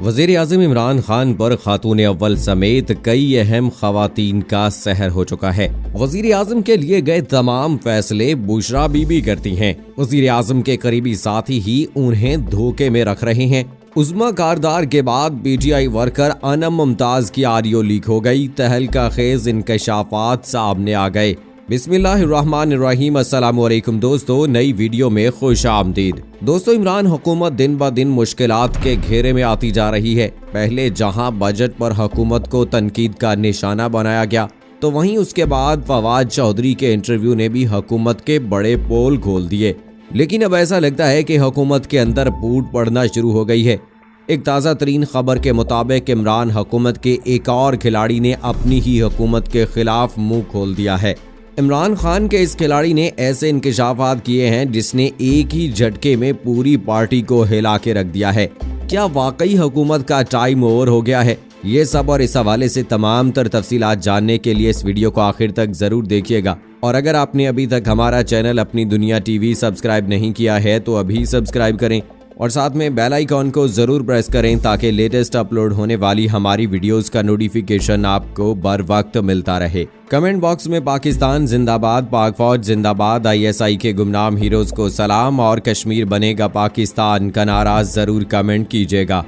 वज़ीर आज़म इमरान खान पर खातून अव्वल समेत कई अहम खवातीन का सहर हो चुका है। वज़ीर आज़म के लिए गए तमाम फैसले बुशरा बीबी करती हैं। वज़ीर आज़म के करीबी साथी ही उन्हें धोखे में रख रहे हैं। उज़्मा कारदार के बाद पीटीआई वर्कर अनम मुमताज की ऑडियो लीक हो गई। तहलका खेज इंकशाफात सामने आ गए। बिस्मिल्लाहिर्रहमानिर्रहीम। अस्सलाम वालेकुम दोस्तों, नई वीडियो में खुश आमदीद। दोस्तों, इमरान हुकूमत दिन ब दिन मुश्किलात के घेरे में आती जा रही है। पहले जहां बजट पर हुकूमत को तनकीद का निशाना बनाया गया, तो वहीं उसके बाद फवाद चौधरी के इंटरव्यू ने भी हुकूमत के बड़े पोल खोल दिए। लेकिन अब ऐसा लगता है कि हुकूमत के अंदर फूट पड़ना शुरू हो गई है। एक ताज़ा तरीन खबर के मुताबिक इमरान हुकूमत के एक और खिलाड़ी ने अपनी ही हुकूमत के खिलाफ मुंह खोल दिया है। इमरान खान के इस खिलाड़ी ने ऐसे इंकशाफात किए हैं जिसने एक ही झटके में पूरी पार्टी को हिला के रख दिया है। क्या वाकई हुकूमत का टाइम ओवर हो गया है? ये सब और इस हवाले से तमाम तर तफसीलात जानने के लिए इस वीडियो को आखिर तक जरूर देखिएगा। और अगर आपने अभी तक हमारा चैनल अपनी दुनिया टीवी सब्सक्राइब नहीं किया है तो अभी सब्सक्राइब करें और साथ में बेल आइकॉन को जरूर प्रेस करें ताकि लेटेस्ट अपलोड होने वाली हमारी वीडियोस का नोटिफिकेशन आपको बर वक्त मिलता रहे। कमेंट बॉक्स में पाकिस्तान जिंदाबाद, पाक फौज जिंदाबाद, ISI के गुमनाम हीरोज को सलाम और कश्मीर बनेगा पाकिस्तान का नारा जरूर कमेंट कीजिएगा।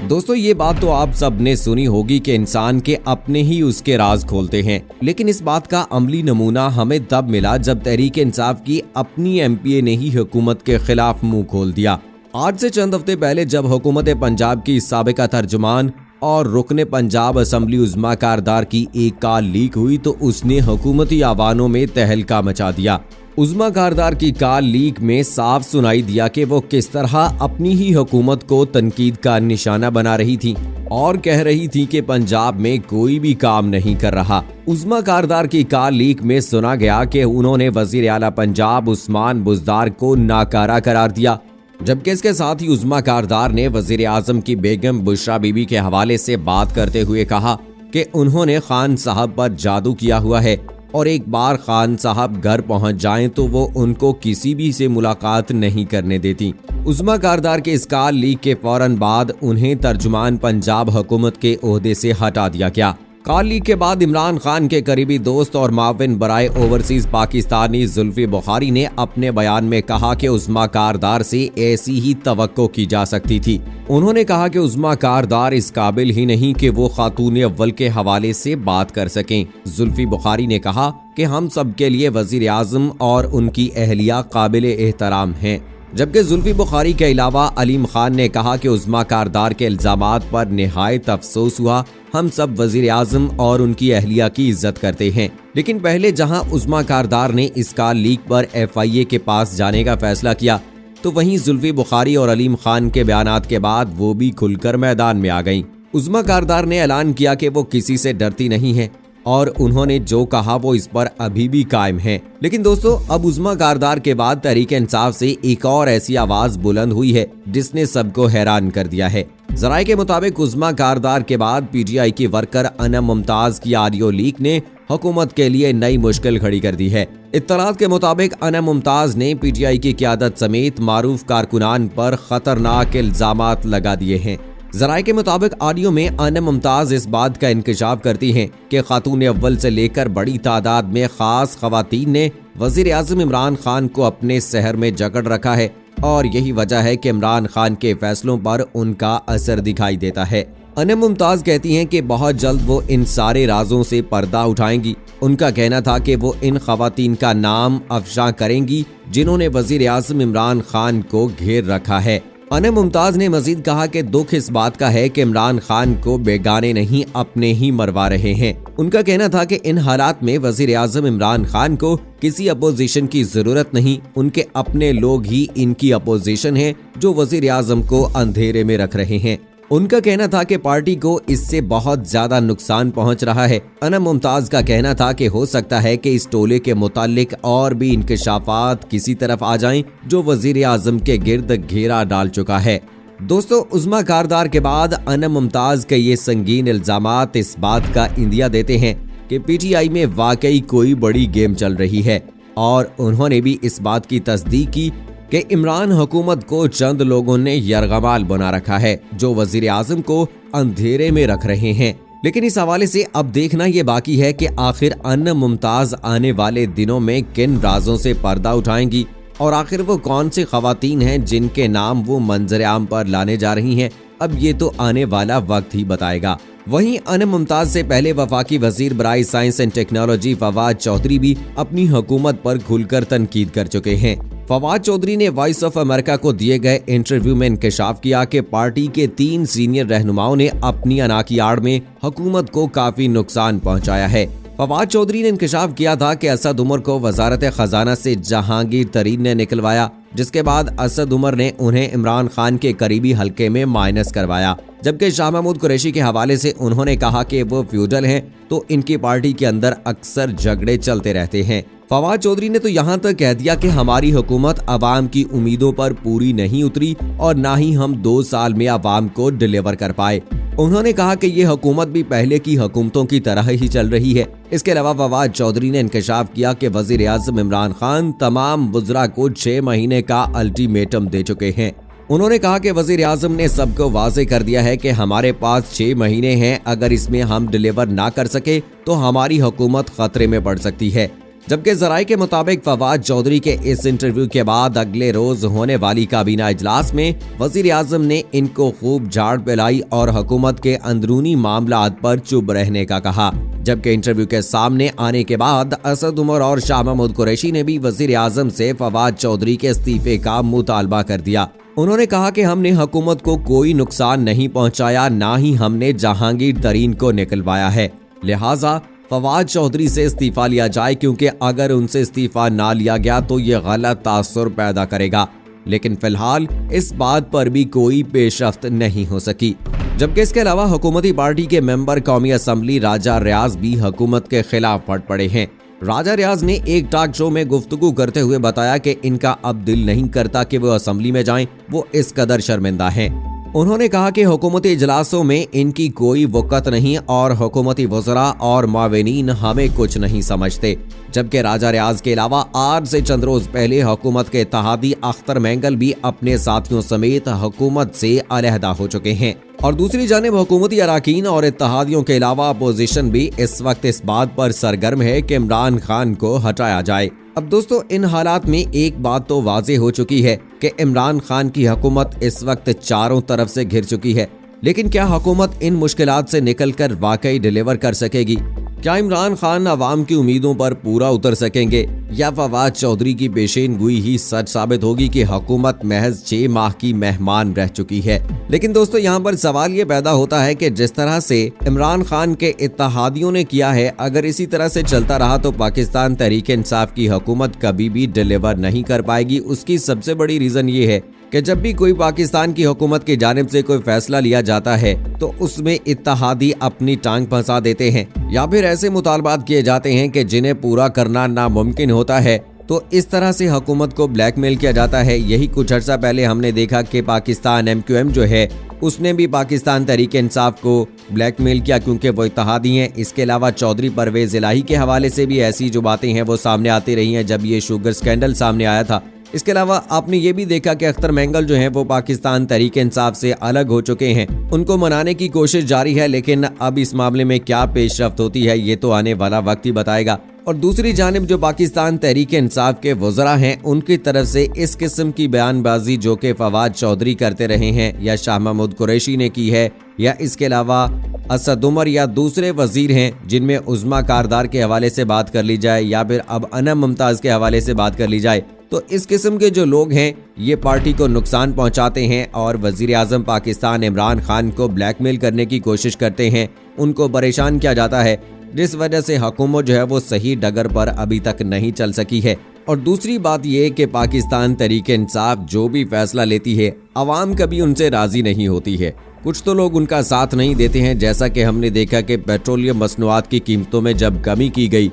दोस्तों, ये बात तो आप सब ने सुनी होगी कि इंसान के अपने ही उसके राज खोलते हैं, लेकिन इस बात का अमली नमूना हमें तब मिला जब तहरीक इंसाफ की अपनी MPA ने ही हुकूमत के खिलाफ मुंह खोल दिया। आज से चंद हफ्ते पहले जब हुकूमत पंजाब की साबिका तर्जुमान और रुकने पंजाब असम्बली उज़्मा कारदार की एक कॉल लीक हुई तो उसने हुकूमती आवानों में तहलका मचा दिया। उज़्मा कारदार की कॉल लीक में साफ सुनाई दिया कि वो किस तरह अपनी ही हुकूमत को तनकीद का निशाना बना रही थी और कह रही थी कि पंजाब में कोई भी काम नहीं कर रहा। उज़्मा कारदार की कॉल लीक में सुना गया कि उन्होंने वज़ीर आला पंजाब उस्मान बुज़दार को नाकारा करार दिया, जबकि इसके साथ ही उज़्मा कारदार ने वज़ीर आज़म की बेगम बुशरा बीबी के हवाले से बात करते हुए कहा कि उन्होंने खान साहब पर जादू किया हुआ है और एक बार खान साहब घर पहुंच जाएं तो वो उनको किसी भी से मुलाकात नहीं करने देती। उज़्मा कारदार के इस कॉल लीक के फौरन बाद उन्हें तर्जुमान पंजाब हुकूमत के ओहदे से हटा दिया गया। कॉल लीक के बाद इमरान खान के करीबी दोस्त और माविन बराए ओवरसीज पाकिस्तानी जुल्फी बुखारी ने अपने बयान में कहा कि उज़्मा कारदार से ऐसी ही तवक्को की जा सकती थी। उन्होंने कहा कि उज़्मा कारदार इस काबिल ही नहीं कि वो खातून अव्वल के हवाले से बात कर सकें। जुल्फी बुखारी ने कहा कि हम सब के लिए वज़ीर आज़म और उनकी अहलिया काबिल एहतराम हैं, जबकि जुल्फी बुखारी के अलावा अलीम खान ने कहा कि उज़्मा कारदार के इल्ज़ामात पर निहायत अफसोस हुआ। हम सब वज़ीर आज़म और उनकी अहलिया की इज्जत करते हैं, लेकिन पहले जहां उज़्मा कारदार ने इस कॉल लीक पर FIA के पास जाने का फैसला किया तो वहीं जुल्फी बुखारी और अलीम खान के बयानात के बाद वो भी खुलकर मैदान में आ गईं। उज़्मा कारदार ने ऐलान किया कि वो किसी से डरती नहीं है और उन्होंने जो कहा वो इस पर अभी भी कायम है। लेकिन दोस्तों, अब उज़्मा कारदार के बाद तहरीक इंसाफ से एक और ऐसी आवाज बुलंद हुई है जिसने सबको हैरान कर दिया है। जराये के मुताबिक उज़्मा कारदार के बाद PTI की वर्कर अनम मुमताज की ऑडियो लीक ने हुकूमत के लिए नई मुश्किल खड़ी कर दी है। इत्तलात के मुताबिक अनम मुमताज ने PTI की क़यादत समेत मारूफ कारकुनान पर खतरनाक इल्जामात लगा दिए हैं। जराये के मुताबिक ऑडियो में अनम मुमताज इस बात का इंकशाफ करती हैं कि खातून अव्वल से लेकर बड़ी तादाद में खास खवातीन ने वज़ीर आज़म इमरान खान को अपने सहर में जकड़ रखा है और यही वजह है कि इमरान खान के फैसलों पर उनका असर दिखाई देता है। अनम मुमताज कहती हैं कि बहुत जल्द वो इन सारे राजों से पर्दा उठाएंगी। उनका कहना था कि वो इन खवातीन का नाम अफशा करेंगी जिन्होंने वज़ीर आज़म इमरान खान को घेर रखा है। अनम मुमताज ने मजीद कहा कि दुख इस बात का है कि इमरान खान को बेगाने नहीं अपने ही मरवा रहे हैं। उनका कहना था कि इन हालात में वज़ीर आज़म इमरान खान को किसी अपोजिशन की जरूरत नहीं, उनके अपने लोग ही इनकी अपोजिशन है जो वज़ीर आज़म को अंधेरे में रख रहे हैं। उनका कहना था कि पार्टी को इससे बहुत ज्यादा नुकसान पहुंच रहा है। अनम मुमताज का कहना था कि हो सकता है कि इस टोले के मुतालिक और भी इंकशाफात किसी तरफ आ जाएं जो वजीर आजम के गिर्द घेरा डाल चुका है। दोस्तों, उज़्मा कारदार के बाद अनम मुमताज के ये संगीन इल्जामात इस बात का इंदिया देते हैं कि PTI में वाकई कोई बड़ी गेम चल रही है और उन्होंने भी इस बात की तस्दीक की कि इमरान हुकूमत को चंद लोगों ने यरगमाल बना रखा है जो वजीर आजम को अंधेरे में रख रहे हैं। लेकिन इस हवाले से अब देखना ये बाकी है कि आखिर अन्य मुमताज आने वाले दिनों में किन राजों से पर्दा उठाएंगी और आखिर वो कौन सी खवातीन हैं जिनके नाम वो मंजर आम पर लाने जा रही हैं। अब ये तो आने वाला वक्त ही बताएगा। वहीं अन मुमताज से पहले वफाकी वजीर बराए science and technology Fawad Chaudhry भी अपनी हुकूमत पर खुलकर तनकीद कर चुके हैं। फवाद चौधरी ने वॉइस ऑफ अमेरिका को दिए गए इंटरव्यू में इंकशाफ किया कि पार्टी के 3 सीनियर रहनुमाओं ने अपनी अना की आड़ में हुकूमत को काफी नुकसान पहुंचाया है। फवाद चौधरी ने इंकशाफ किया था कि असद उमर को वजारत खजाना से जहांगीर तरीन ने निकलवाया, जिसके बाद असद उमर ने उन्हें इमरान खान के करीबी हलके में माइनस करवाया। जबकि शाह महमूद कुरैशी के हवाले से उन्होंने कहा कि वो फ्यूडल हैं तो इनकी पार्टी के अंदर अक्सर झगड़े चलते रहते हैं। फवाद चौधरी ने तो यहाँ तक कह दिया कि हमारी हुकूमत अवाम की उम्मीदों पर पूरी नहीं उतरी और ना ही हम 2 साल में अवाम को डिलीवर कर पाए। उन्होंने कहा कि ये हुकूमत भी पहले की हुकूमतों की तरह ही चल रही है। इसके अलावा फवाद चौधरी ने इंकशाफ किया कि वजीर आज़म इमरान खान तमाम वज़रा को 6 महीने का अल्टीमेटम दे चुके हैं। उन्होंने कहा कि वजीर आज़म ने सबको वाज़े कर दिया है कि हमारे पास 6 महीने हैं, अगर इसमें हम डिलीवर ना कर सके तो हमारी हुकूमत खतरे में पड़ सकती है। जबकि जराये के मुताबिक फवाद चौधरी के इस इंटरव्यू के बाद अगले रोज होने वाली काबीना इजलास में वजीर आजम ने इनको खूब झाड़ पिलाई और हुकूमत के अंदरूनी मामलात पर चुप रहने का कहा। जबकि इंटरव्यू के सामने आने के बाद असद उमर और शाह महमूद कुरैशी ने भी वजीर आजम से फवाद चौधरी के इस्तीफे का मुतालबा कर दिया। उन्होंने कहा कि हमने हुकूमत को कोई नुकसान नहीं पहुंचाया, ना ही हमने जहांगीर तरीन को निकलवाया है, लिहाजा फवाद चौधरी से इस्तीफा लिया जाए, क्योंकि अगर उनसे इस्तीफा ना लिया गया तो ये गलत तासुर पैदा करेगा। लेकिन फिलहाल इस बात पर भी कोई पेशरफ्त नहीं हो सकी। जबकि इसके अलावा हुकूमती पार्टी के मेंबर कौमी असम्बली राजा रियाज भी हुकूमत के खिलाफ फट पड़े हैं। राजा रियाज ने एक टॉक शो में गुफ्तगू करते हुए बताया कि इनका अब दिल नहीं करता कि वो असम्बली में जाएं, वो इस कदर शर्मिंदा हैं। उन्होंने कहा कि हुकूमती इजलासों में इनकी कोई वक़्त नहीं और हुकूमती वज़रा और मावेनीन हमें कुछ नहीं समझते। जबकि राजा रियाज के अलावा आज से चंद रोज पहले हुकूमत के इत्तेहादी अख्तर मेंगल भी अपने साथियों समेत हुकूमत से अलहदा हो चुके हैं। और दूसरी जानिब हुकूमती अराकीन और इत्तेहादियों के अलावा अपोजिशन भी इस वक्त इस बात पर सरगर्म है कि इमरान खान को हटाया जाए। अब दोस्तों, इन हालात में एक बात तो वाज़े हो चुकी है कि इमरान खान की हुकूमत इस वक्त चारों तरफ से घिर चुकी है। लेकिन क्या हुकूमत इन मुश्किलात से निकलकर वाकई डिलीवर कर सकेगी? क्या इमरान खान अवाम की उम्मीदों पर पूरा उतर सकेंगे, या फवाद चौधरी की पेशेनगोई ही सच साबित होगी कि हुकूमत महज 6 माह की मेहमान रह चुकी है? लेकिन दोस्तों, यहाँ पर सवाल ये पैदा होता है कि जिस तरह से इमरान खान के इत्तेहादियों ने किया है, अगर इसी तरह से चलता रहा तो पाकिस्तान तहरीक इंसाफ की हुकूमत कभी भी डिलीवर नहीं कर पाएगी। उसकी सबसे बड़ी रीजन ये है कि जब भी कोई पाकिस्तान की हुकूमत की जानिब से कोई फैसला लिया जाता है तो उसमें इत्तेहादी अपनी टांग फंसा देते हैं, या फिर ऐसे मुतालबात किए जाते हैं कि जिन्हें पूरा करना नामुमकिन होता है। तो इस तरह से हुकूमत को ब्लैकमेल किया जाता है। यही कुछ अर्सा पहले हमने देखा कि पाकिस्तान MQM जो है उसने भी पाकिस्तान तहरीक इंसाफ को ब्लैकमेल किया, क्योंकि वो इत्तेहादी हैं। इसके अलावा चौधरी परवेज इलाही के हवाले से भी ऐसी जो बातें हैं वो सामने आती रही हैं जब ये शुगर स्कैंडल सामने आया था। इसके अलावा आपने ये भी देखा कि अख्तर मेंगल जो हैं वो पाकिस्तान तहरीक इंसाफ से अलग हो चुके हैं। उनको मनाने की कोशिश जारी है, लेकिन अब इस मामले में क्या पेशरफ्त होती है ये तो आने वाला वक्त ही बताएगा। और दूसरी जानिब जो पाकिस्तान तहरीक इंसाफ के वज़रा हैं उनकी तरफ से इस किस्म की बयानबाजी जो कि फवाद चौधरी करते रहे हैं या शाह महमूद कुरैशी ने की है, या इसके अलावा असद उमर या दूसरे वजीर हैं जिनमें उज़्मा कारदार के हवाले से बात कर ली जाए, या फिर अब अनम मुमताज़ के हवाले से बात कर ली जाए, तो इस किस्म के जो लोग हैं ये पार्टी को नुकसान पहुंचाते हैं और वजीर आज़म पाकिस्तान इमरान खान को ब्लैकमेल करने की कोशिश करते हैं। उनको परेशान किया जाता है, जिस वजह से हुकूमत जो है वो सही डगर पर अभी तक नहीं चल सकी है। और दूसरी बात यह कि पाकिस्तान तहरीक इंसाफ जो भी फैसला लेती है अवाम कभी उनसे राजी नहीं होती है। कुछ तो लोग उनका साथ नहीं देते हैं, जैसा कि हमने देखा कि पेट्रोलियम मसनूआत की कीमतों में जब कमी की गई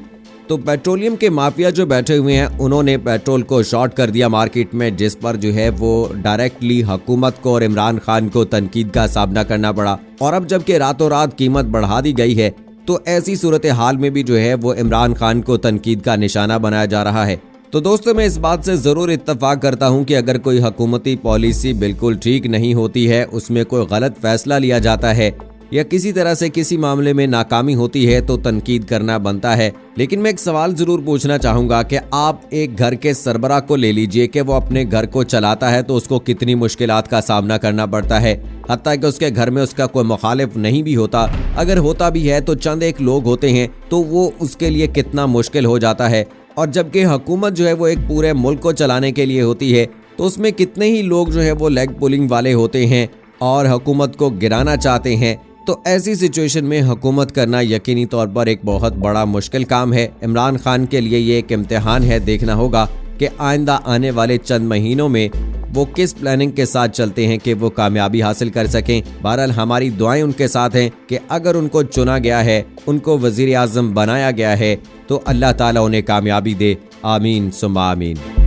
तो पेट्रोलियम के माफिया जो बैठे हुए हैं उन्होंने पेट्रोल को शॉर्ट कर दिया मार्केट में, जिस पर जो है वो डायरेक्टली हुकूमत को और इमरान खान को तनकीद का सामना करना पड़ा। और अब जबकि रातों रात कीमत बढ़ा दी गई है तो ऐसी सूरत हाल में भी जो है वो इमरान खान को तनकीद का निशाना बनाया जा रहा है। तो दोस्तों, मैं इस बात से ज़रूर इत्तेफाक करता हूं कि अगर कोई हुकूमती पॉलिसी बिल्कुल ठीक नहीं होती है, उसमें कोई गलत फैसला लिया जाता है या किसी तरह से किसी मामले में नाकामी होती है तो तनकीद करना बनता है। लेकिन मैं एक सवाल जरूर पूछना चाहूँगा कि आप एक घर के सरबराह को ले लीजिए कि वो अपने घर को चलाता है तो उसको कितनी मुश्किलात का सामना करना पड़ता है। हत्ता कि उसके घर में उसका कोई मुखालिफ नहीं भी होता, अगर होता भी है तो चंद एक लोग होते हैं तो वो उसके लिए कितना मुश्किल हो जाता है। और जबकि हुकूमत जो है वो एक पूरे मुल्क को चलाने के लिए होती है तो उसमें कितने ही लोग जो है वो लेग पुलिंग वाले होते हैं और हुकूमत को गिराना चाहते हैं। तो ऐसी सिचुएशन में हुकूमत करना यकीनी तौर पर एक बहुत बड़ा मुश्किल काम है। इमरान खान के लिए ये एक इम्तिहान है, देखना होगा कि आइंदा आने वाले चंद महीनों में वो किस प्लानिंग के साथ चलते हैं कि वो कामयाबी हासिल कर सकें। बहरहाल हमारी दुआएं उनके साथ हैं कि अगर उनको चुना गया है, उनको वज़ीर आज़म बनाया गया है तो अल्लाह ताला उन्हें कामयाबी दे। आमीन सुम्मा आमीन।